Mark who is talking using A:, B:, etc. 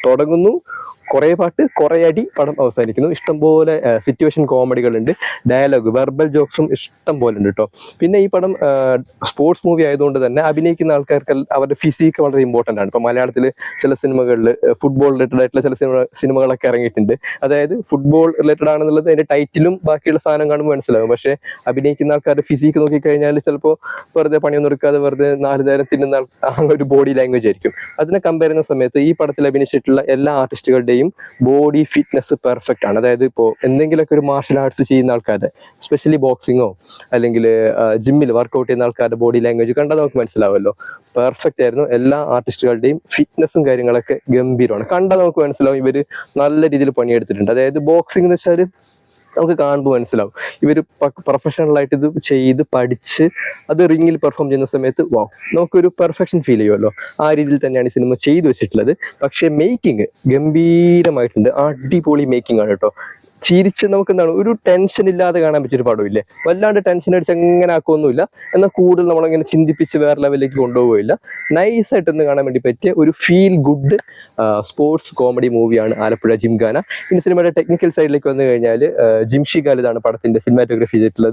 A: തുടങ്ങുന്നു, കുറേ പാട്ട്, കുറേ അടി, പടം അവസാനിക്കുന്നു. ഇഷ്ടംപോലെ സിറ്റുവേഷൻ കോമഡികളുണ്ട്, ഡയലോഗ്, വെർബൽ ജോക്സും ഇഷ്ടം പോലെ ഉണ്ട് കേട്ടോ. പിന്നെ ഈ പടം സ്പോർട്സ് മൂവി ആയതുകൊണ്ട് തന്നെ അഭിനയിക്കുന്ന ആൾക്കാർക്ക് അവരുടെ ഫിസിക്ക് വളരെ ഇമ്പോർട്ടൻ്റ് ആണ്. ഇപ്പോൾ മലയാളത്തിൽ ചില സിനിമകളിൽ ഫുട്ബോൾ റിലേറ്റഡ് ആയിട്ടുള്ള ചില സിനിമകളൊക്കെ ഇറങ്ങിയിട്ടുണ്ട്. അതായത് ഫുട്ബോൾ റിലേറ്റഡ് ആണെന്നുള്ളത് അതിന്റെ ടൈറ്റിലും ബാക്കിയുള്ള സാധനം കാണുമ്പോൾ മനസ്സിലാവും. പക്ഷേ അഭിനയിക്കുന്ന ആൾക്കാരുടെ ഫിസിക്ക് നോക്കിക്കഴിഞ്ഞാൽ ചിലപ്പോൾ വെറുതെ പണിയൊന്നും എടുക്കാതെ വെറുതെ 4 നേരം തിന്നുന്ന ഒരു ബോഡി ലാംഗ്വേജ് ആയിരിക്കും. അതിനെ കമ്പയർ ചെയ്യുന്ന സമയത്ത് ഈ പടത്തിൽ അഭിനയിച്ചിട്ടുള്ള എല്ലാ ആർട്ടിസ്റ്റുകളുടെയും ബോഡി ഫിറ്റ്നസ് പെർഫെക്റ്റ് ആണ്. അതായത് ഇപ്പോൾ എന്തെങ്കിലുമൊക്കെ ഒരു മാർഷൽ ആർട്സ് ചെയ്യുന്ന ആൾക്കാരുടെ, എസ്പെഷ്യലി ബോക്സിങ്ങോ അല്ലെങ്കിൽ ജിമ്മിൽ വർക്കൗട്ട് ചെയ്യുന്ന ആൾക്കാരുടെ ബോഡി ലാംഗ്വേജ് കണ്ടാൽ നമുക്ക് മനസ്സിലാവുമല്ലോ. പെർഫെക്റ്റ് ആയിരുന്നു. എല്ലാ ആർട്ടിസ്റ്റുകളുടെയും ഫിറ്റ്നസും കാര്യങ്ങളൊക്കെ ഗംഭീരമാണ്. കണ്ടാൽ നമുക്ക് മനസ്സിലാവും ഇവർ നല്ല രീതിയിൽ പണിയെടുത്തിട്ടുണ്ട്. അതായത് ബോക്സിംഗ് എന്ന് വെച്ചാൽ നമുക്ക് കാണുമ്പോൾ മനസ്സിലാവും ഇവർ പ്രൊഫഷണലായിട്ട് ഇത് ചെയ്ത് പഠിച്ച് അത് റിങ്ങിൽ പെർഫോം ചെയ്യുന്ന സമയത്ത് നമുക്കൊരു പെർഫെക്ഷൻ ഫീൽ ചെയ്യുമല്ലോ. ആ രീതിയിൽ തന്നെയാണ് ഈ സിനിമ ചെയ്തു വെച്ചിട്ടുള്ളത്. പക്ഷേ മേക്കിംഗ് ഗംഭീരമായിട്ടുണ്ട്, അടിപൊളി മേക്കിംഗ് ആണ് കേട്ടോ. ചിരിച്ച് നമുക്ക് എന്താണ് ഒരു ടെൻഷൻ ഇല്ലാതെ കാണാൻ പറ്റിയൊരു പടമില്ലേ. വല്ലാണ്ട് ടെൻഷൻ അടിച്ച് അങ്ങനെ ആക്കുമൊന്നുമില്ല, എന്നാൽ കൂടുതൽ നമ്മളങ്ങനെ ചിന്തിപ്പിച്ച് വേറെ ലെവലിലേക്ക് കൊണ്ടുപോകില്ല. നൈസായിട്ടൊന്ന് കാണാൻ വേണ്ടി പറ്റിയ ഒരു ഫീൽ ഗുഡ് സ്പോർട്സ് കോമഡി മൂവിയാണ് ആലപ്പുഴ ജിംഖാന. ഇനി സിനിമയുടെ ടെക്നിക്കൽ സൈഡിലേക്ക് വന്നു കഴിഞ്ഞാൽ ജിംഷി ഖാലിദാണ് പടത്തിന്റെ സിനിമാറ്റോഗ്രഫി ചെയ്തിട്ടുള്ളത്.